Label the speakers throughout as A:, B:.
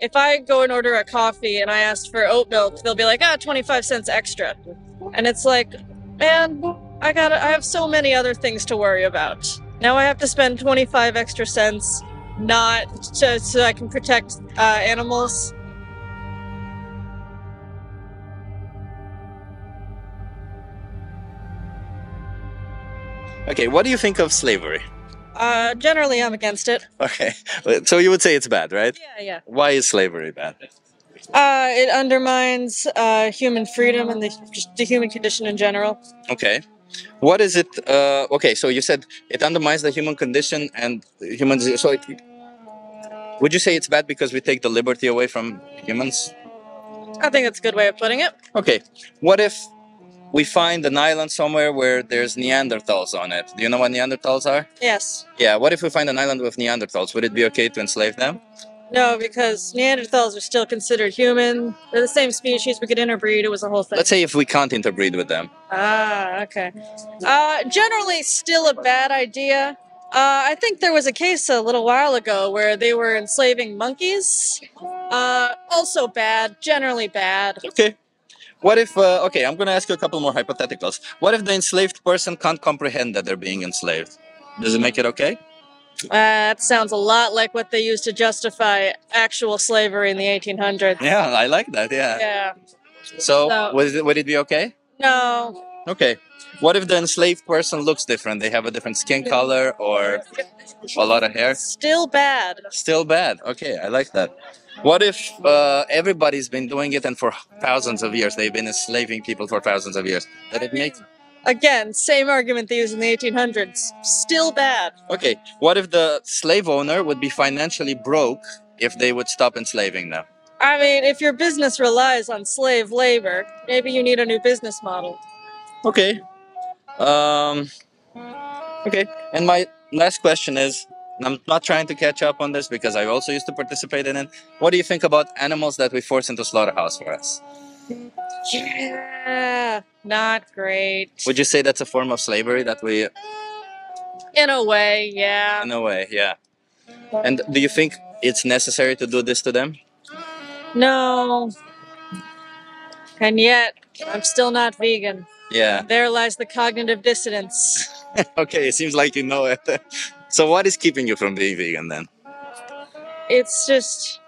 A: if I go and order a coffee and I ask for oat milk, they'll be like, 25 cents extra. And it's like, man, I have so many other things to worry about. Now I have to spend 25 extra cents so I can protect animals.
B: Okay, what do you think of slavery?
A: Generally, I'm against it.
B: Okay, so you would say it's bad, right?
A: Yeah, yeah.
B: Why is slavery bad?
A: It undermines human freedom and the human condition in general.
B: Okay. What is it? Okay, so you said it undermines the human condition and humans. So, would you say it's bad because we take the liberty away from humans?
A: I think that's a good way of putting it.
B: Okay. What if we find an island somewhere where there's Neanderthals on it? Do you know what Neanderthals are?
A: Yes.
B: Yeah. What if we find an island with Neanderthals? Would it be okay to enslave them?
A: No, because Neanderthals are still considered human. They're the same species. We could interbreed. It was a whole thing.
B: Let's say if we can't interbreed with them.
A: Ah, okay. Generally, still a bad idea. I think there was a case a little while ago where they were enslaving monkeys. Also bad. Generally bad.
B: Okay. What if, okay, I'm going to ask you a couple more hypotheticals. What if the enslaved person can't comprehend that they're being enslaved? Does it make it okay?
A: That sounds a lot like what they used to justify actual slavery in the 1800s.
B: Yeah, I like that, yeah.
A: Yeah.
B: So would it be okay?
A: No.
B: Okay. What if the enslaved person looks different? They have a different skin color or a lot of hair?
A: Still bad.
B: Still bad. Okay, I like that. What if everybody's been doing it and for thousands of years, they've been enslaving people for thousands of years? That it makes...
A: Again, same argument they used in the 1800s. Still bad.
B: Okay, what if the slave owner would be financially broke if they would stop enslaving them?
A: I mean, if your business relies on slave labor, maybe you need a new business model.
B: Okay. Okay, and my last question is, and I'm not trying to catch up on this because I also used to participate in it. What do you think about animals that we force into slaughterhouse for us?
A: Yeah, not great.
B: Would you say that's a form of slavery that we...
A: In a way, yeah.
B: In a way, yeah. And do you think it's necessary to do this to them?
A: No. And yet, I'm still not vegan.
B: Yeah.
A: There lies the cognitive dissonance.
B: Okay, it seems like you know it. So what is keeping you from being vegan then?
A: It's just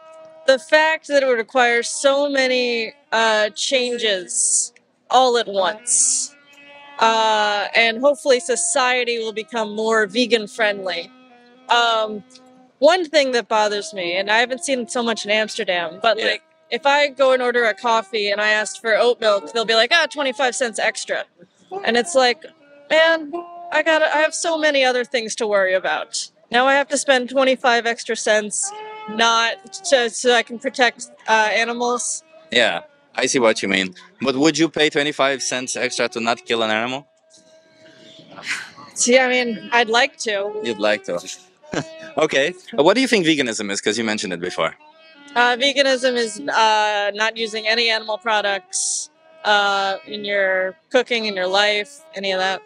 A: the fact that it would require so many changes all at once. And hopefully society will become more vegan friendly. One thing that bothers me, and I haven't seen it so much in Amsterdam, but like if I go and order a coffee and I ask for oat milk, they'll be like, 25 cents extra. And it's like, man, I have so many other things to worry about. Now I have to spend 25 extra cents so I can protect animals.
B: Yeah, I see what you mean. But would you pay 25 cents extra to not kill an animal?
A: See, I mean, I'd like to.
B: You'd like to. Okay. What do you think veganism is? Because you mentioned it before.
A: Veganism is not using any animal products in your cooking, in your life, any of that.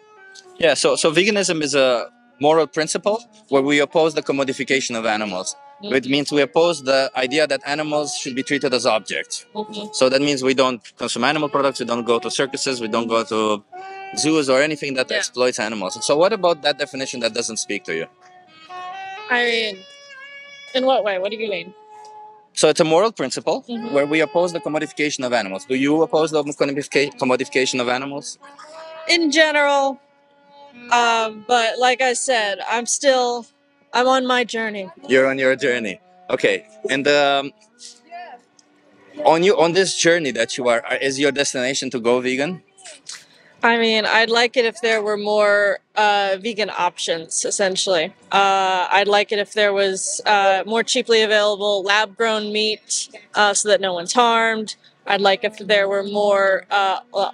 B: Yeah, so veganism is a moral principle where we oppose the commodification of animals. Mm-hmm. It means we oppose the idea that animals should be treated as objects. Mm-hmm. So that means we don't consume animal products, we don't go to circuses, we don't go to zoos or anything that exploits animals. So what about that definition that doesn't speak to you?
A: I mean, in what way? What do you mean?
B: So it's a moral principle where we oppose the commodification of animals. Do you oppose the commodification of animals?
A: In general, but like I said, I'm on my journey.
B: You're on your journey. Okay. And on this journey that you are, is your destination to go vegan?
A: I mean, I'd like it if there were more vegan options, essentially. I'd like it if there was more cheaply available lab-grown meat so that no one's harmed. I'd like if there were more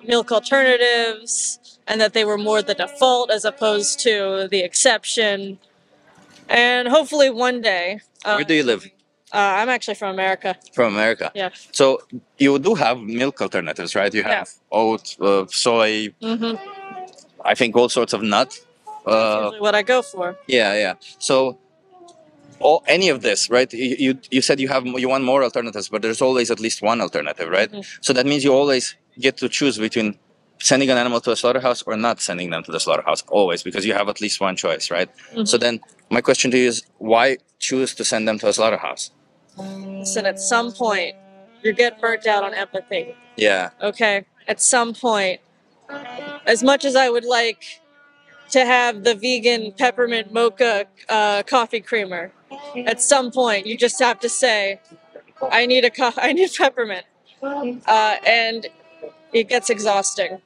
A: milk alternatives and that they were more the default as opposed to the exception. And hopefully one day...
B: Where do you live?
A: I'm actually from America.
B: From America?
A: Yeah.
B: So you do have milk alternatives, right? You have oat, soy, I think all sorts of nuts.
A: That's usually what I go for.
B: Yeah, yeah. So any of this, right? You said you want more alternatives, but there's always at least one alternative, right? So that means you always get to choose between sending an animal to a slaughterhouse or not sending them to the slaughterhouse, always, because you have at least one choice, right? So then my question to you is, why choose to send them to a slaughterhouse?
A: Listen, at some point, you get burnt out on empathy.
B: Yeah.
A: Okay? At some point, as much as I would like to have the vegan peppermint mocha coffee creamer, at some point, you just have to say, I need I need peppermint. And it gets exhausting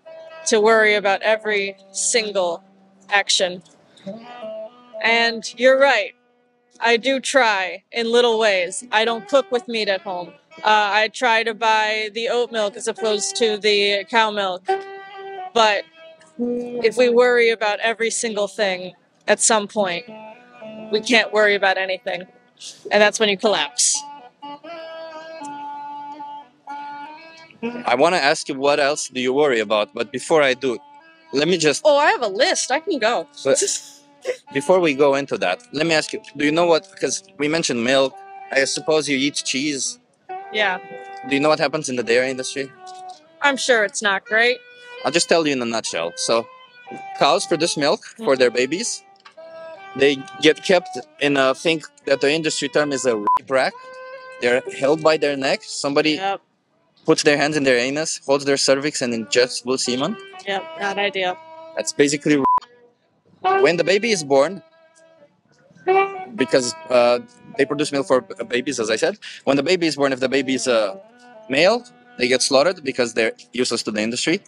A: to worry about every single action. And you're right. I do try in little ways. I don't cook with meat at home. I try to buy the oat milk as opposed to the cow milk. But if we worry about every single thing at some point, we can't worry about anything. And that's when you collapse.
B: I want to ask you what else do you worry about, but before I do, let me just.
A: Oh, I have a list. I can go.
B: But before we go into that, let me ask you: do you know what? Because we mentioned milk. I suppose you eat cheese.
A: Yeah.
B: Do you know what happens in the dairy industry?
A: I'm sure it's not great.
B: I'll just tell you in a nutshell. So, cows produce milk for their babies. They get kept in a thing that the industry term is a rape rack. They're held by their neck. Somebody
A: Yep.
B: puts their hands in their anus, holds their cervix, and ingests blue semen.
A: Yep. Bad idea.
B: That's basically when the baby is born, because they produce milk for babies, as I said. When the baby is born, if the baby is a male, they get slaughtered because they're useless to the industry.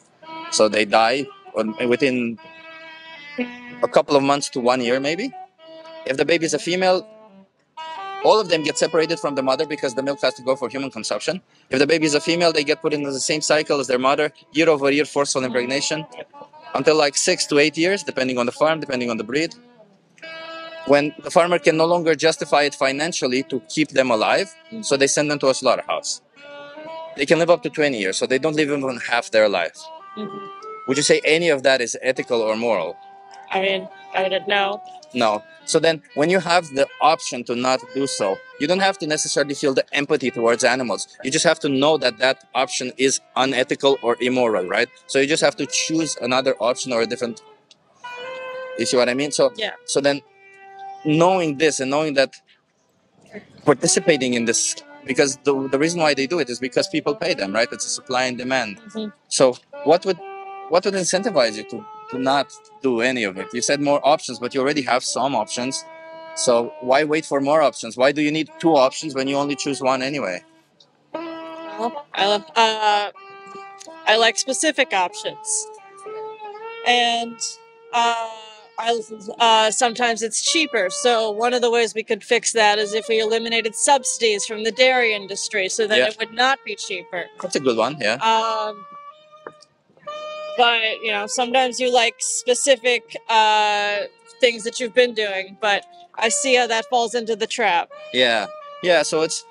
B: So they die within a couple of months to 1 year, maybe. If the baby is a female, all of them get separated from the mother because the milk has to go for human consumption. If the baby is a female, they get put into the same cycle as their mother, year over year, forceful impregnation, until like 6 to 8 years, depending on the farm, depending on the breed. When the farmer can no longer justify it financially to keep them alive, so they send them to a slaughterhouse. They can live up to 20 years, so they don't live even half their life. Would you say any of that is ethical or moral?
A: I mean, I don't know.
B: No. So then, when you have the option to not do so, you don't have to necessarily feel the empathy towards animals. You just have to know that that option is unethical or immoral, right? So you just have to choose another option or a different. You see what I mean? So
A: Yeah.
B: So then, knowing this and knowing that participating in this, because the reason why they do it is because people pay them, right? It's a supply and demand. So what would incentivize you to not do any of it? You said more options, but you already have some options. So why wait for more options? Why do you need two options when you only choose one anyway?
A: Well, I like specific options, and sometimes it's cheaper. So one of the ways we could fix that is if we eliminated subsidies from the dairy industry, so that
B: Yeah.
A: it would not be cheaper.
B: That's a good one, yeah.
A: But sometimes you like specific things that you've been doing, but I see how that falls into the trap.
B: Yeah. Yeah, so it's,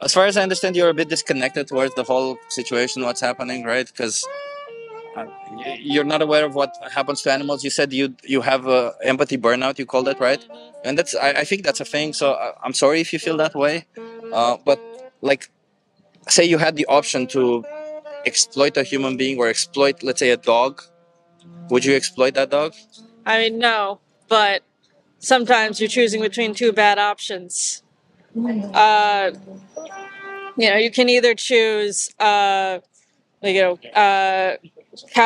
B: as far as I understand, you're a bit disconnected towards the whole situation, what's happening, right? Because you're not aware of what happens to animals. You said you have empathy burnout, you called it, right? And that's, I think that's a thing. So I'm sorry if you feel that way. But like, say you had the option to exploit a human being or exploit, let's say, a dog. Would you exploit that dog?
A: I mean, no, but sometimes you're choosing between two bad options. You can either choose, cow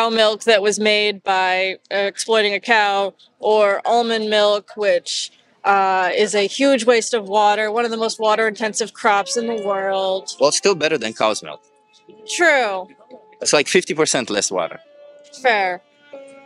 A: milk that was made by exploiting a cow, or almond milk, which is a huge waste of water, one of the most water-intensive crops in the world.
B: Well, it's still better than cow's milk.
A: True.
B: It's like 50% less water.
A: Fair.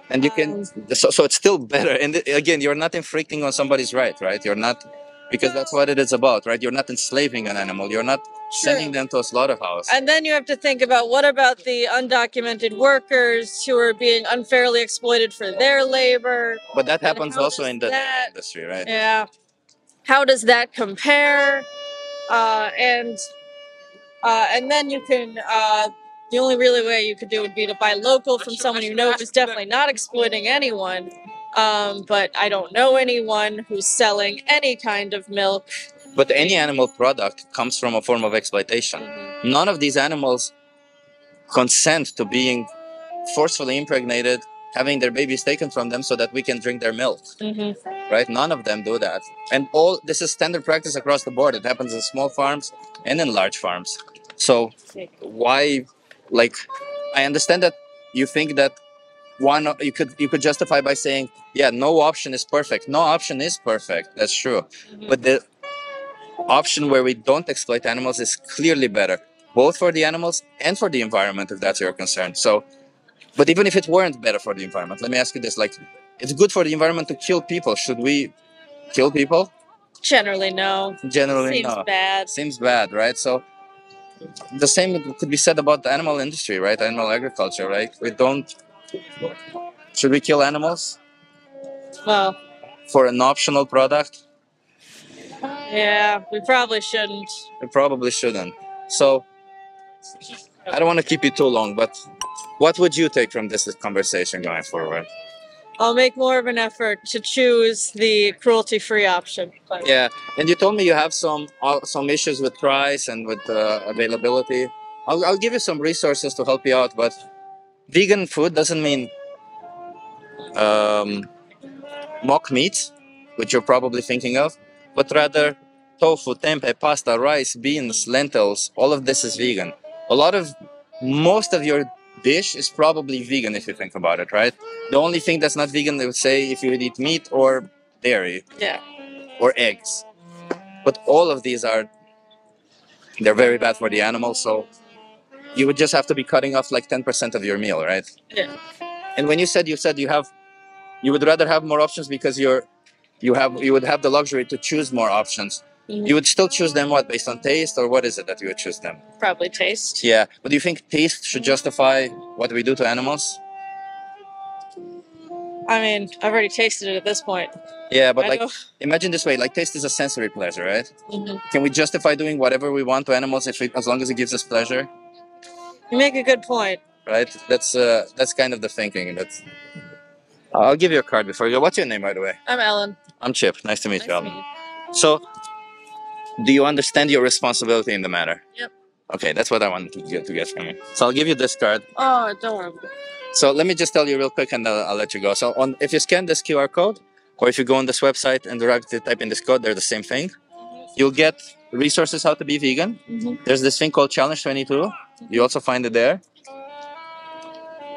B: And you can, so it's still better. And again, you're not infringing on somebody's right? You're not, because that's what it is about, right? You're not enslaving an animal. You're not sending them to a slaughterhouse.
A: And then you have to think about, what about the undocumented workers who are being unfairly exploited for their labor?
B: But that happens also in the industry, right?
A: Yeah. How does that compare? And then you can, the only really way you could do would be to buy local from someone you know who's definitely not exploiting anyone. But I don't know anyone who's selling any kind of milk.
B: But any animal product comes from a form of exploitation. None of these animals consent to being forcefully impregnated, having their babies taken from them so that we can drink their milk. Right? None of them do that. And all this is standard practice across the board. It happens in small farms and in large farms. So why, like, I understand that you think that one you could justify by saying, yeah, no option is perfect. No option is perfect. That's true. But the option where we don't exploit animals is clearly better, both for the animals and for the environment, if that's your concern. So, but even if it weren't better for the environment, let me ask you this: like, it's good for the environment to kill people. Should we kill people?
A: Generally, no.
B: Generally,
A: Seems
B: no.
A: bad.
B: Seems bad, right? So the same could be said about the animal industry, right? Animal agriculture, right? We don't. Should we kill animals
A: Well,
B: for an optional product?
A: yeah, we probably shouldn't.
B: We probably shouldn't. So I don't want to keep you too long, but what would you take from this conversation going forward?
A: I'll make more of an effort to choose the cruelty-free option.
B: Yeah, and you told me you have some issues with price and with availability. I'll give you some resources to help you out, but vegan food doesn't mean um, mock meat, which you're probably thinking of, but rather tofu, tempeh, pasta, rice, beans, lentils. All of this is vegan. Most of your dish is probably vegan if you think about it, right? The only thing that's not vegan, they would say, if you would eat meat or dairy.
A: Yeah.
B: Or eggs. But all of these they're very bad for the animal, so you would just have to be cutting off like 10% of your meal, right?
A: Yeah.
B: And when you said you would rather have more options because you would have the luxury to choose more options. You would still choose them what, based on taste, or what is it that you would choose them?
A: Probably taste.
B: Yeah, but do you think taste should justify what we do to animals?
A: I mean, I've already tasted it at this point.
B: Yeah, but like, imagine this way: like, taste is a sensory pleasure, right? Can we justify doing whatever we want to animals as long as it gives us pleasure?
A: You make a good point.
B: Right? That's kind of the thinking. I'll give you a card before you go. What's your name, by the way?
A: I'm Ellen.
B: I'm Chip. Nice to meet you, Ellen. So, do you understand your responsibility in the matter?
A: Yep.
B: Okay, that's what I wanted to get from you. So I'll give you this card.
A: Oh, adorable.
B: So let me just tell you real quick, and I'll let you go. So if you scan this QR code, or if you go on this website and type in this code, they're the same thing. You'll get resources how to be vegan. There's this thing called Challenge 22. You also find it there.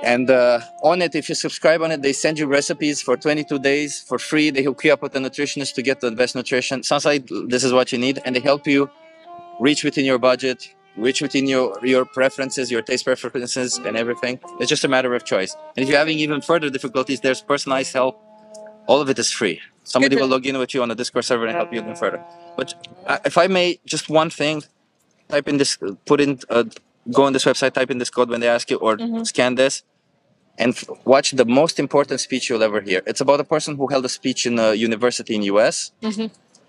B: And on it, if you subscribe on it, they send you recipes for 22 days for free. They hook you up with a nutritionist to get the best nutrition. Sounds like this is what you need. And they help you reach within your budget, reach within your preferences, your taste preferences and everything. It's just a matter of choice. And if you're having even further difficulties, there's personalized help. All of it is free. Somebody will log in with you on the Discord server and help you even further. But if I may, just one thing, type in this, go on this website, type in this code when they ask you, or scan this, and watch the most important speech you'll ever hear. It's about a person who held a speech in a university in US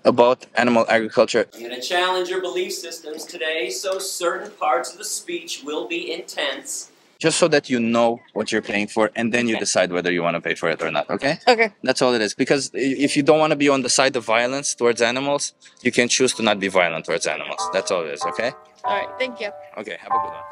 B: about animal agriculture.
C: I'm going to challenge your belief systems today, so certain parts of the speech will be intense.
B: Just so that you know what you're paying for, and then you decide whether you want to pay for it or not, okay?
A: Okay.
B: That's all it is. Because if you don't want to be on the side of violence towards animals, you can choose to not be violent towards animals. That's all it is, okay?
A: All right, thank you.
B: Okay, have a good one.